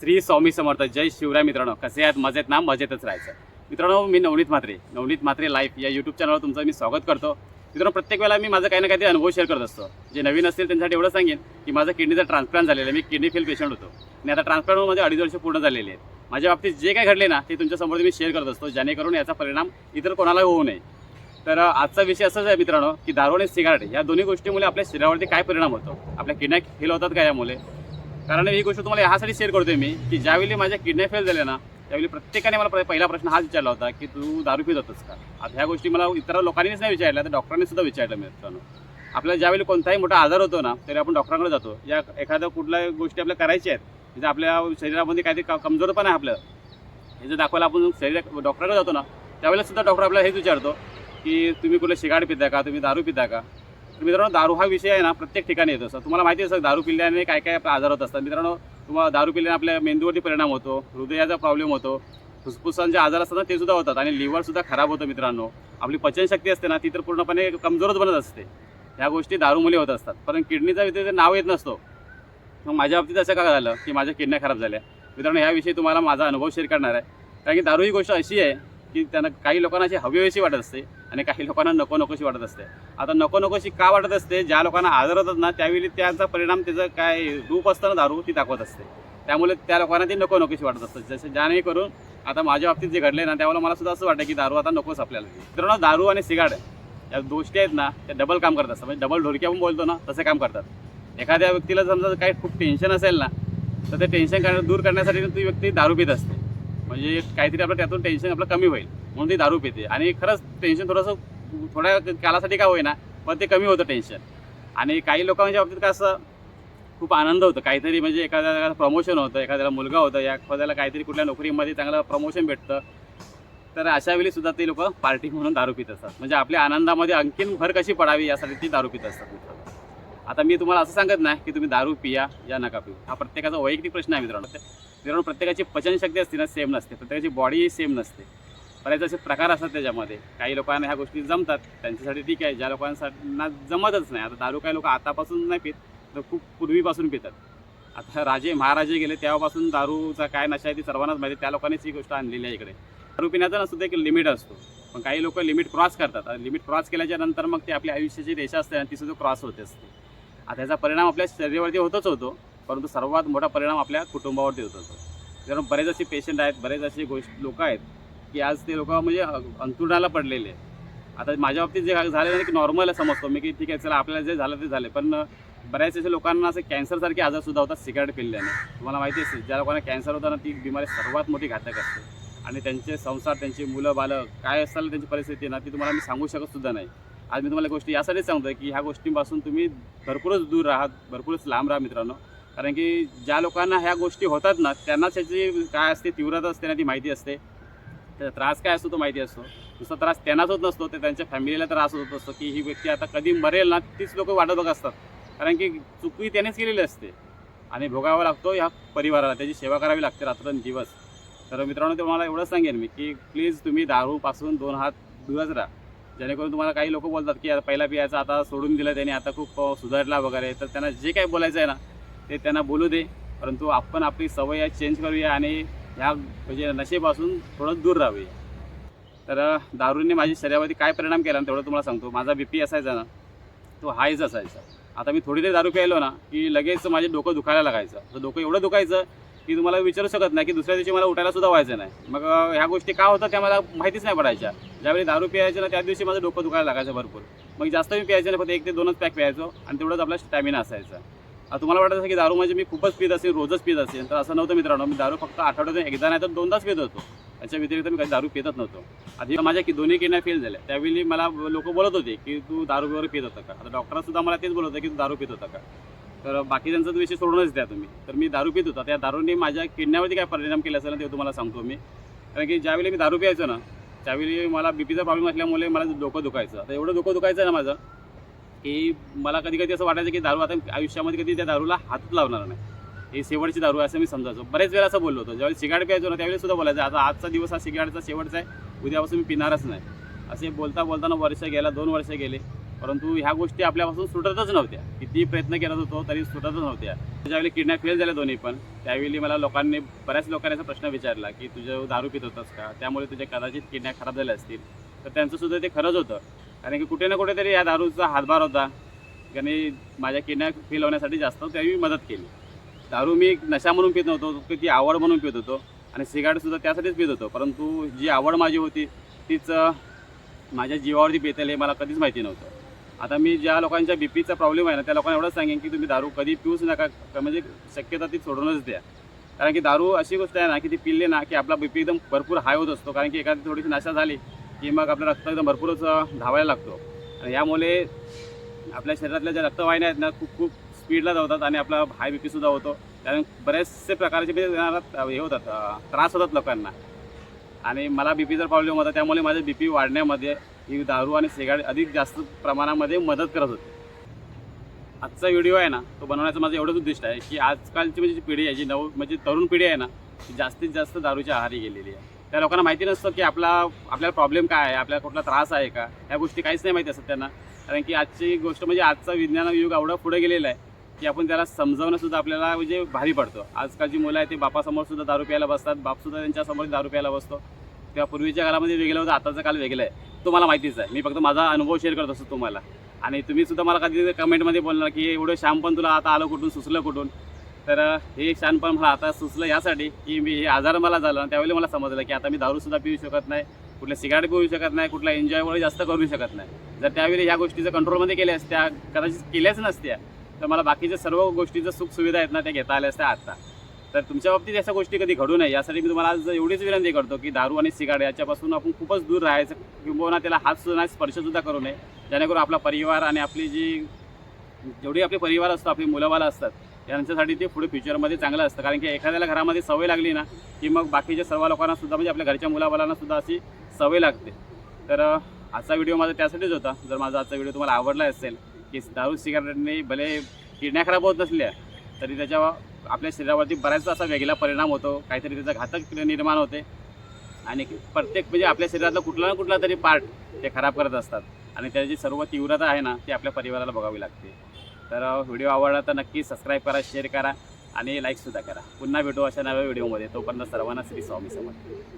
श्री स्वामी समर्थ. जय शिवराय. मित्रांनो, कसे आहात? मजेत ना? मजेतच राहायचं. मित्रांनो, मी नवनीत म्हात्रे लाईफ या यूट्यूब चॅनलवर तुमचं मी स्वागत करतो. मित्रांनो, प्रत्येक वेळेला मी माझं काही ना काहीतरी अनुभव शेअर करत असतो. जे नवीन असतील त्यांच्यासाठी एवढं सांगेन की माझं किडनीचा ट्रान्सप्लांट झालेलं आहे. मी किडनी फेल पेशंट होतो आणि आता ट्रान्सप्लांटमध्ये 2.5 वर्ष पूर्ण झालेले आहेत. माझ्या बाबतीत जे काही घडले ना ते तुमच्यासमोर मी शेअर करत असतो, जेणेकरून याचा परिणाम इतर कोणाला होऊ नये. तर आजचा विषय असाच आहे मित्रांनो की दारू आणि सिगारेट या दोन्ही गोष्टीमुळे आपल्या शरीरावरती काय परिणाम होतो, आपल्या किडन्या फेल होतात का यामुळे. कारण ही गोष्ट तुम्हाला ह्यासाठी शेअर करतोय मी की ज्यावेळी माझ्या किडन्या फेल झाल्या ना त्यावेळी प्रत्येकाने मला पहिला प्रश्न हाच विचारला होता की तू दारू पित होतस का. आता ह्या गोष्टी मला इतर लोकांनीच नाही विचारल्या, तर डॉक्टरांनी सुद्धा विचारलं. मित्रांनो, आपल्याला ज्यावेळी कोणताही मोठा आजार होतो ना तरी आपण डॉक्टरांकडे जातो. या एखाद्या कुठल्या गोष्टी आपल्या करायच्या आहेत, म्हणजे आपल्या शरीरामध्ये काहीतरी कमजोरपणा आहे आपलं, हे जर दाखवायला आपण डॉक्टरकडे जातो ना त्यावेळेला सुद्धा डॉक्टर आपल्याला हेच विचारतो की तुम्ही कुठलं सिगारेट पिता का, तुम्ही दारू पिता का. तर मित्रांनो, दारू हा विषय आहे ना प्रत्येक ठिकाणी येतो. असं तुम्हाला माहिती आहे, दारू पिल्याने काय काय आजार होत असतात. मित्रांनो, तुम्हाला दारू पिल्याने आपल्या मेंदूवरती परिणाम होतो, हृदयाचा प्रॉब्लेम होतो, फुफ्फुसांचे आजार असतात ना ते सुद्धा होतात आणि लिव्हरसुद्धा खराब होतं. मित्रांनो, आपली पचनशक्ती असते ना ती तर पूर्णपणे कमजोरच बनत असते. ह्या गोष्टी दारूमुळे होत असतात. पण किडनीचा विषय नाव येत नसतो. मग माझ्या बाबतीत असं का झालं की माझ्या किडन्या खराब झाल्या. मित्रांनो, ह्याविषयी तुम्हाला माझा अनुभव शेअर करणार आहे. कारण की दारू ही गोष्ट अशी आहे की त्यांना काही लोकांना अशी हवीशी वाटत असते आणि काही लोकांना नको नकोशी वाटत असते. आता नको नकोशी का वाटत असते, ज्या लोकांना आजार होतात ना त्यावेळी त्यांचा परिणाम, त्याचं काय रूप असतं ना दारू ती दाखवत असते. त्यामुळे त्या लोकांना ती नको नकोशी वाटत असतं. जसं जेणेकरून आता माझ्या बाबतीत जे घडले ना त्यावेळेला मला सुद्धा असं वाटतं की दारू आता नकोच आपल्याला. मित्रांनो, दारू आणि सिगारेट या गोष्टी आहेत ना त्या डबल काम करत असतात. म्हणजे डबल ढोलकी आपण बोलतो ना तसं काम करतात. एखाद्या व्यक्तीला समजा काही खूप टेन्शन असेल ना तर ते टेन्शन दूर करण्यासाठी ती व्यक्ती दारू पित असते. म्हणजे काहीतरी आपलं त्यातून टेन्शन आपलं कमी होईल म्हणून ती दारू पिते. आणि खरंच टेन्शन थोड्या कालासाठी का होईना पण ते कमी होतं टेन्शन. आणि काही लोकांच्या बाबतीत का असं खूप आनंद होतं, काहीतरी म्हणजे एखाद्याला प्रमोशन होतं, एखाद्याला मुलगा होतं, या एखाद्याला काहीतरी कुठल्या नोकरीमध्ये चांगलं प्रमोशन भेटतं, तर अशा वेळी सुद्धा ते लोक पार्टी म्हणून दारू पित असतात. म्हणजे आपल्या आनंदामध्ये आणखीन भर कशी पडावी यासाठी ती दारू पित असतात. मित्रांनो, आता मी तुम्हाला असं सांगत नाही की तुम्ही दारू पिया या नका पिऊ. हा प्रत्येकाचा वैयक्तिक प्रश्न आहे. मित्रांनो, प्रत्येकाची पचनशक्ती असते ना सेम नसते, प्रत्येकाची बॉडी सेम नसते. बरेच असे प्रकार असतात त्याच्यामध्ये. काही लोकांना ह्या गोष्टी जमतात, त्यांच्यासाठी ठीक आहे. ज्या लोकांना जमतच नाही, आता दारू काही लोक आतापासून नाही पित तर खूप पूर्वीपासून पितात. आता राजे महाराजे गेले तेव्हापासून दारूचा काय नशा आहे ती सर्वांनाच माहिती. त्या लोकांनीच ही गोष्ट आणलेली आहे इकडे. दारू पिण्याचा सुद्धा एक लिमिट असतो, पण काही लोक लिमिट क्रॉस करतात. लिमिट क्रॉस केल्याच्या नंतर मग ते आपल्या आयुष्याची रेषा असते आणि ती सुद्धा क्रॉस होते असते. आता याचा परिणाम आपल्या शरीरावरती होतच होतो, परंतु सर्वात मोठा परिणाम आपल्या कुटुंबावरती होत असतो. कारण बरेच असे पेशंट आहेत, बरेच असे लोक आहेत की आज ते लोक म्हणजे अंथरुणाला पडलेले. आता माझ्या बाबतीत जे झाले नाही की नॉर्मल समजतो मी की ठीक आहे चला आपल्याला जे झालं ते झाले, पण बऱ्याच असे लोकांना असं कॅन्सरसारखे आजार सुद्धा होतात सिगारेट पिल्याने. तुम्हाला माहिती असेल, ज्या लोकांना कॅन्सर होता ना ती बिमारी सर्वात मोठी घातक असते. आणि त्यांचे संसार, त्यांची मुलं बालं काय असेल त्यांची परिस्थिती ना ती तुम्हाला मी सांगू शकत सुद्धा नाही. आज मी तुम्हाला गोष्टी यासाठीच सांगतो की ह्या गोष्टींपासून तुम्ही भरपूरच दूर राहा, भरपूरच लांब राहा मित्रांनो. कारण की ज्या लोकांना ह्या गोष्टी होतात ना त्यांनाच त्याची काय असते तीव्रता असते ना ती माहिती असते. त्याचा त्रास काय असतो तो माहिती असतो. नुसता त्रास त्यांनाच होत नसतो, तर त्यांच्या फॅमिलीला त्रास होत असतो की ही व्यक्ती आता कधी मरेल ना तीच लोक वाटत बघत असतात. कारण की चुकी त्यानेच केलेली असते आणि भोगावा लागतो ह्या परिवाराला, त्याची सेवा करावी लागते रात्रंदिवस. तर मित्रांनो, तुम्हाला एवढंच सांगेन मी की प्लीज तुम्ही दारूपासून 2 हात दूरच राहा. जेणेकरून तुम्हाला काही लोक बोलतात की पहिला पियाचं आता सोडून दिलं त्याने, आता खूप सुधारला वगैरे, तर त्यांना जे काही बोलायचं आहे ना ते त्यांना बोलू दे. परंतु आपण आपली सवय चेंज करूया आणि ह्या म्हणजे नशेपासून थोडं दूर राहूया. तर दारूने माझ्या शरीरावरती काय परिणाम केला ना तेवढं तुम्हाला सांगतो. माझा BP असायचा ना तो हायच असायचा. आता मी थोडी तरी दारू प्यायलो ना की लगेच माझे डोकं दुखायला लागायचं. तर डोकं एवढं दुखायचं की तुम्हाला विचारू शकत नाही की दुसऱ्या दिवशी मला उठायला सुद्धा व्हायचं नाही. मग ह्या गोष्टी का होतात त्या मला माहितीच नाही पडायच्या. ज्यावेळी दारू प्यायचं ना त्या दिवशी माझं डोकं दुखायला लागायचं भरपूर. मग जास्त मी प्यायचं नाही, फक्त 1 ते 2च पॅक प्यायचो आणि तेवढंच आपला स्टॅमिना असायचा. तुम्हाला वाटत असेल की दारू म्हणजे मी खूपच पित असेल, रोजच पित असेल, तर असं नव्हतं मित्रांनो. मी दारू फक्त आठवड्यातून एकदा नाही तर 2दाच पित होतो. त्याच्या व्यतिरिक्त मी काही दारू पितच नव्हतो. आधी माझ्या दोन्ही किडन्या फेल झाल्या त्यावेळी मला लोक बोलत होते की तू दारू वगैरे पित होता का. आता डॉक्टरसुद्धा मला तेच बोलत होते की तू दारू पित होता का. तर बाकीच्यांचा विषय सोडूनच द्या तुम्ही. तर मी दारू पित होता, त्या दारूने माझ्या किडन्यावरती काय परिणाम केला असेल ना ते तुम्हाला सांगतो मी. कारण की ज्यावेळी मी दारू प्यायचो ना त्यावेळी मला BPचा प्रॉब्लेम असल्यामुळे मला डोकं दुखायचं. आता एवढं डोकं दुखायचं ना माझं की मला कधी कधी असं वाटायचं की दारू आता आयुष्यामध्ये कधी त्या दारूला हातच लावणार नाही, ही शेवटची दारू असं मी समजायचो. बरेच वेळा असं बोललो होतो. ज्यावेळी सिगारेट प्यायचो ना त्यावेळी सुद्धा बोलायचं आता आजचा दिवस हा सिगारेटचा शेवटचा आहे, उद्यापासून मी पिणारच नाही. असे बोलताना वर्ष गेला, 2 वर्ष गेले. परंतु ह्या गोष्टी आपल्यापासून सुटतच नव्हत्या. कितीही प्रयत्न करत होतो तरी सुटतच नव्हत्या. ज्यावेळी किडनॅप फेल झाल्या दोन्ही पण, त्यावेळी मला बऱ्याच लोकांनी असा प्रश्न विचारला की तुझं दारू पित होतंस का, त्यामुळे तुझे कदाचित किडन्या खराब झाल्या असतील. तर त्यांचंसुद्धा ते खरंच होतं, कारण की कुठे ना कुठेतरी या दारूचा हातभार होता. आणि माझ्या किडन्या फेल होण्यासाठी जास्त त्यावेळी मदत केली. दारू मी नशा म्हणून पित नव्हतो, तर ती आवड म्हणून पित होतो. आणि सिगारेटसुद्धा त्यासाठीच पित होतो. परंतु जी आवड माझी होती तीच माझ्या जीवावरती बेतेल हे मला कधीच माहिती नव्हतं. आता मी ज्या लोकांच्या बीपीचा प्रॉब्लेम आहे ना, त्या लोकांना एवढंच सांगेन की तुम्ही दारू कधी पिऊच नका, म्हणजे शक्यता ती सोडूनच द्या. कारण की दारू अशी गोष्ट आहे ना की ती पिल्ली ना की आपला बीपी एकदम भरपूर हाय होत असतो. कारण की एखादी थोडीशी नशा झाली की मग आपलं रक्त एकदम भरपूरच धावायला लागतो. आणि यामुळे आपल्या शरीरातल्या ज्या रक्तवाहिन्या आहेत ना खूप खूप स्पीडला धावतात आणि आपला हाय बीपीसुद्धा होतो. कारण बरेचसे प्रकारचे हे होतात, त्रास होतात लोकांना. आणि मला बीपीचा प्रॉब्लेम होता, त्यामुळे माझं बीपी वाढण्यामध्ये ही दारू आणि सिगारेट अधिक जास्त प्रमाणामध्ये मदत करत होती. आजचा व्हिडिओ आहे ना, तो बनवण्याचं माझं एवढंच उद्दिष्ट आहे की आजकालची म्हणजे जी पिढी आहे, जी म्हणजे तरुण पिढी आहे ना, ती जास्तीत जास्त दारूच्या आहारी गेलेली आहे. त्या लोकांना माहिती नसतं की आपल्याला प्रॉब्लेम काय आहे, आपल्याला कुठला त्रास आहे का, ह्या गोष्टी काहीच नाही माहिती असतात त्यांना. कारण की आजची गोष्ट म्हणजे आजचा विज्ञान युग एवढं पुढे गेलेलं आहे की आपण त्याला समजावणंसुद्धा आपल्याला म्हणजे भारी पडतं. आजकालची मुलं आहे ते बापासमोरसुद्धा दारू प्यायला बसतात, बापसुद्धा त्यांच्यासमोर दारू प्यायला बसतो. तेव्हा पूर्वीच्या काळामध्ये वेगळं होतं, आताचा काल वेगळं आहे. तुम्हाला माहितीच आहे. मी फक्त माझा अनुभव शेअर करत असतो तुम्हाला. आणि तुम्हीसुद्धा मला कधी कमेंटमध्ये बोलणार की एवढं शहाणपण तुला आता आलं कुठून, सुचलं कुठून. तर हे शहाणपण मला आता सुचलं यासाठी की मी हे आजार मला झालं, त्यावेळी मला समजलं की आता मी दारूसुद्धा पिऊ शकत नाही, कुठले सिगारेट पिऊ शकत नाही, कुठला एन्जॉय वगैरे जास्त करू शकत नाही. जर त्यावेळी ह्या गोष्टीचं कंट्रोलमध्ये केल्या असत्या, कदाचित केल्याच नसत्या, तर मला बाकीच्या सर्व गोष्टीचं सुखसुविधा आहेत ना त्या घेता आल्या असत्या आता. तर तुमच्या बाबतीत अशा गोष्टी कधी घडू नये यासाठी मी तुम्हाला आज एवढीच विनंती करतो की दारू आणि सिगारेट याच्यापासून आपण खूपच दूर राहायचं, किंबहुना त्याला हातसुद्धा स्पर्शसुद्धा करू नये. जेणेकरून आपला परिवार आणि आपली जेवढी आपले परिवार असतो, आपली मुलंबाळं असतात, यांच्यासाठी ते पुढे फ्युचरमध्ये चांगलं असतं. कारण की एखाद्याला घरामध्ये सवय लागली ना की मग बाकीच्या सर्व लोकांनासुद्धा म्हणजे आपल्या घरच्या मुलाबाळांनासुद्धा अशी सवय लागते. तर आजचा व्हिडिओ माझा त्यासाठीच होता. जर माझा आजचा व्हिडिओ तुम्हाला आवडला असेल की दारू सिगारेटने भले किडन्या खराब होत नसल्या तरी त्याच्या आपल्या शरीरावरती बऱ्याचदा असा वेगळा परिणाम होतो, काहीतरी त्याचा घातक निर्माण होते. आणि प्रत्येक म्हणजे आपल्या शरीरातला कुठला ना कुठला तरी पार्ट ते खराब करत असतात. आणि त्याची सर्व तीव्रता आहे ना ती आपल्या परिवाराला बघावी लागते. तर व्हिडिओ आवडला तर नक्की सबस्क्राईब करा, शेअर करा आणि लाईकसुद्धा करा. पुन्हा भेटू अशा नव्या व्हिडिओमध्ये. तोपर्यंत सर्वांना श्री स्वामी समर्थ.